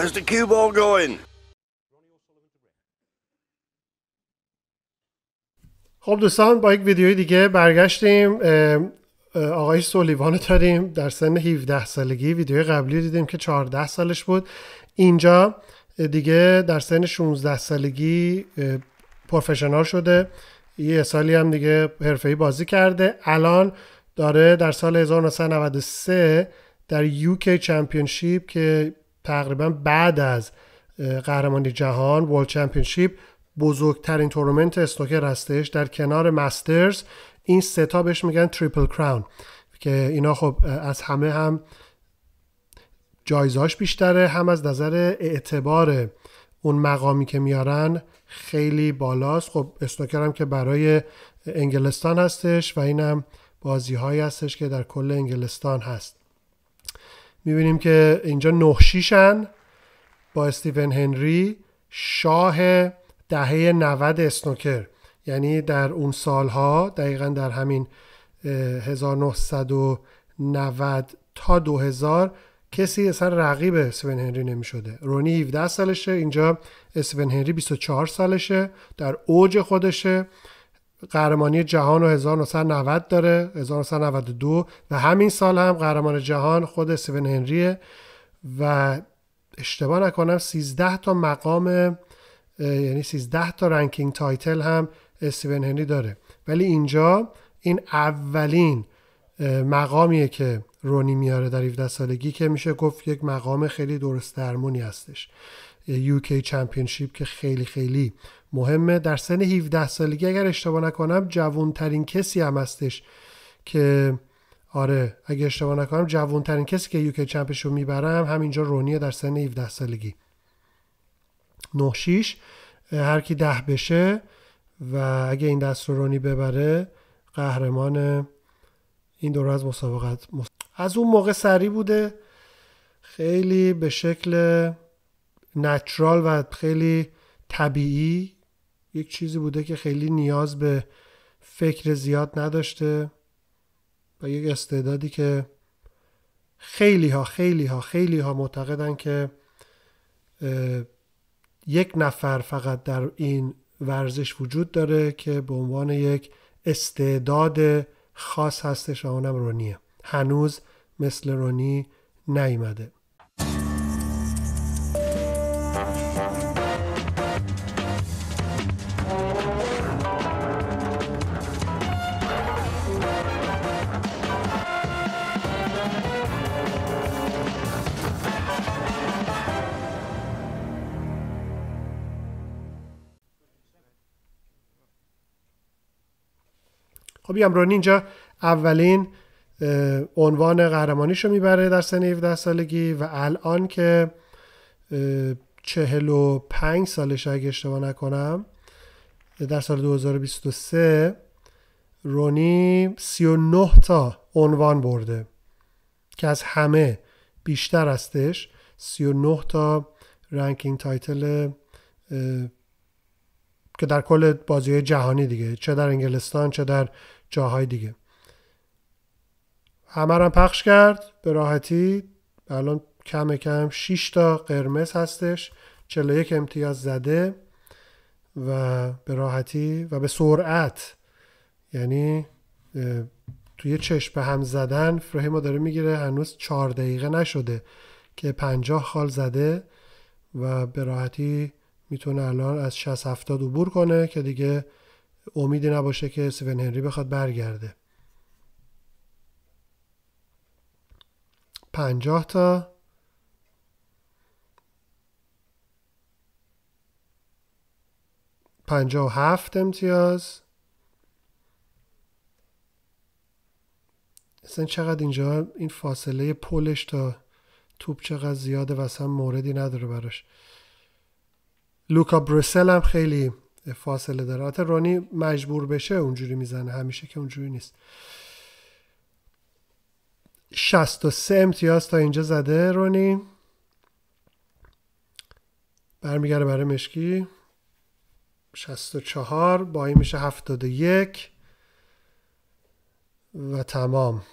How's the cue ball going? خب دوستان با یک ویدیوی دیگه برگشتیم. آقای سولیوان داریم در سن 17 سالگی. ویدیوی قبلی دیدیم که 14 سالش بود. اینجا دیگه در سن 16 سالگی پروفشنال شده. یه سالی هم دیگه حرفه‌ای بازی کرده. الان داره در سال 1993 در UK چمپیونشیپ که تقریبا بعد از قهرمانی جهان ورلد چمپیونشیپ بزرگترین تورنمنت اسنوکر هستش، در کنار مسترز. این سه تا بهش میگن تریپل کراون که اینا خب از همه هم جایزهاش بیشتره، هم از نظر اعتبار اون مقامی که میارن خیلی بالاست. خب اسنوکر هم که برای انگلستان هستش و اینم بازی هایی هستش که در کل انگلستان هست. میبینیم که اینجا 9-6 با استیون هنری، شاه دهه 90 اسنوکر. یعنی در اون سالها دقیقا در همین 1990 تا 2000 کسی اصلا رقیب استیون هنری نمی شده. رونی 17 سالشه، اینجا استیون هنری 24 سالشه، در اوج خودشه. قهرمانی جهان رو 1990 داره، 1992 و همین سال هم قهرمان جهان خود استیون هنریه و اشتباه نکنم 13 تا مقام، یعنی 13 تا رنکینگ تایتل هم استیون هنری داره. ولی اینجا این اولین مقامیه که رونی میاره در 17 سالگی که میشه گفت یک مقام خیلی درست درمونی هستش. UK چمپیونشیپ که خیلی خیلی مهمه. در سن 17 سالگی اگر اشتباه نکنم جوانترین کسی هم هستش که آره اگر اشتباه نکنم جوانترین کسی که UK چمپیونشیپ میبره همینجا رونیه در سن 17 سالگی. 9-6 هر کی 10 بشه و اگه این دست رو رونی ببره قهرمان این دوره از مسابقات. از اون موقع سری بوده، خیلی به شکل نچرال و خیلی طبیعی، یک چیزی بوده که خیلی نیاز به فکر زیاد نداشته و یک استعدادی که خیلی ها معتقدن که یک نفر فقط در این ورزش وجود داره که به عنوان یک استعداد خاص هستش و اونم رونیه. هنوز مثل رونی نیامده. خب رونی اینجا اولین عنوان قهرمانیشو میبره در سن 17 سالگی و الان که 45 سالشه اگه اشتباه نکنم، در سال 2023 رونی 39 تا عنوان برده که از همه بیشتر هستش. 39 تا رنکینگ تایتل که در کل بازی‌های جهانی دیگه، چه در انگلستان چه در جاهای دیگه. همه رو پخش کرد به راحتی. الان کم 6 تا قرمز هستش، 41 امتیاز زده و به راحتی و به سرعت، یعنی توی چشم به هم زدن فریمو داره میگیره. هنوز 4 دقیقه نشده که 50 خال زده و به راحتی میتونه الان از 60-70 عبور کنه که دیگه امیدی نباشه که استیون هنری بخواد برگرده. 50 تا 57 امتیاز. اصلا چقدر اینجا این فاصله پلش تا توپ چقدر زیاده و اصلا موردی نداره براش. لوکا بروسل هم خیلی فاصله داره. البته رونی مجبور بشه اونجوری میزنه، همیشه که اونجوری نیست. 63 امتیاز تا اینجا زده رونی. برمیگره برای مشکی. 64 با این میشه 71 و تمام.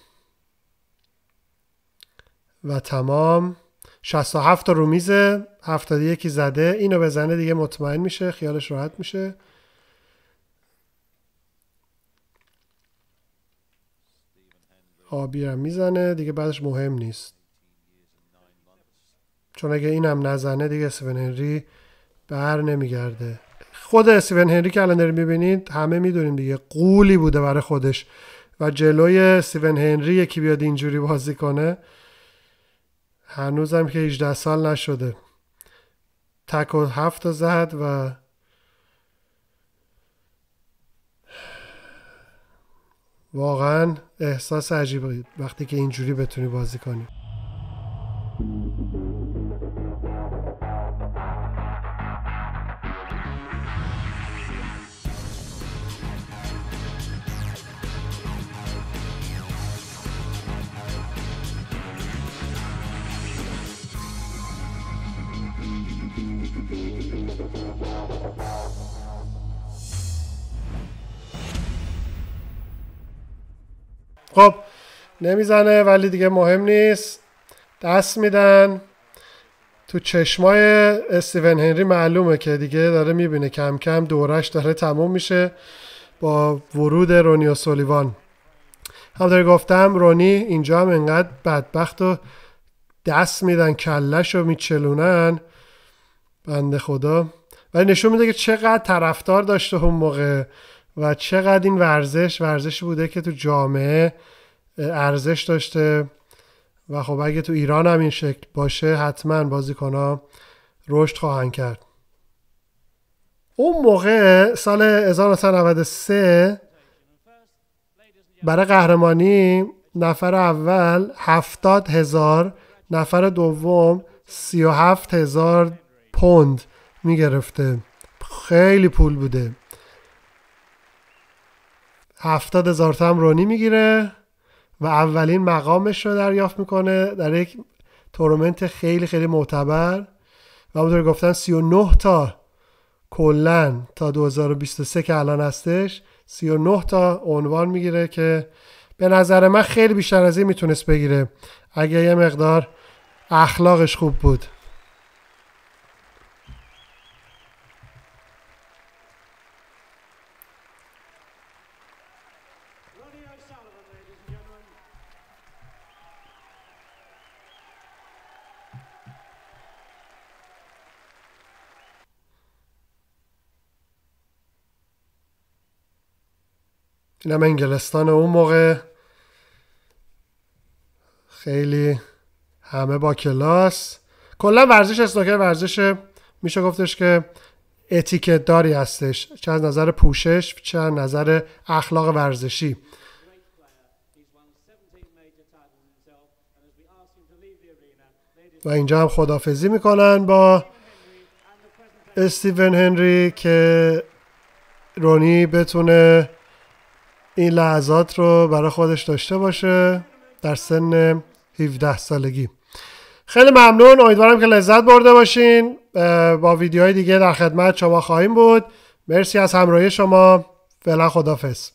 67 تا رو میزه، 71 زده. اینو بزنه دیگه مطمئن میشه، خیالش راحت میشه. آبی هم میزنه دیگه، بعدش مهم نیست، چون اگه اینم نزنه دیگه استیون هنری بر نمیگرده. خود استیون هنری که الان داریم میبینید همه میدونیم دیگه قولی بوده برای خودش و جلوی استیون هنری یکی بیاد اینجوری بازی کنه، هنوزم که 18 سال نشده. تک و 7 زد و واقعا احساس عجیبه وقتی که اینجوری بتونی بازی کنی. خب نمیزنه ولی دیگه مهم نیست، دست میدن. تو چشمای استیون هنری معلومه که دیگه داره میبینه کم کم دورش داره تموم میشه با ورود رونی و سولیوان. همونطور گفتم رونی اینجا هم انقدر بدبخت و دست میدن کلش رو میچلونن بنده خدا، ولی نشون میده که چقدر طرفدار داشته اون موقع و چقدر این ورزشی بوده که تو جامعه ارزش داشته و خب اگه تو ایران هم این شکل باشه حتما بازیکن‌ها رشد خواهند کرد. اون موقع سال 1993 برای قهرمانی نفر اول 70,000، نفر دوم 37,000 پوند میگرفته. خیلی پول بوده. 70,000 تا هم رونی میگیره و اولین مقامش رو دریافت میکنه در یک تورنمنت خیلی خیلی معتبر و همونطور گفتن 39 تا کلن تا 2023 که الان هستش 39 تا عنوان میگیره که به نظر من خیلی بیشتر از این میتونست بگیره اگه یه مقدار اخلاقش خوب بود. این هم انگلستان اون موقع، خیلی همه با کلاس. کلا ورزش اسنوکر ورزش میشه گفتش که اتیکت داری هستش، چه از نظر پوشش چه از نظر اخلاق ورزشی. و اینجا هم خداحافظی میکنن با استیون هنری که رونی بتونه این لحظات رو برای خودش داشته باشه در سن 17 سالگی. خیلی ممنون، امیدوارم که لذت برده باشین. با ویدیوهای دیگه در خدمت شما خواهیم بود. مرسی از همراهی شما. فعلا خداحافظ.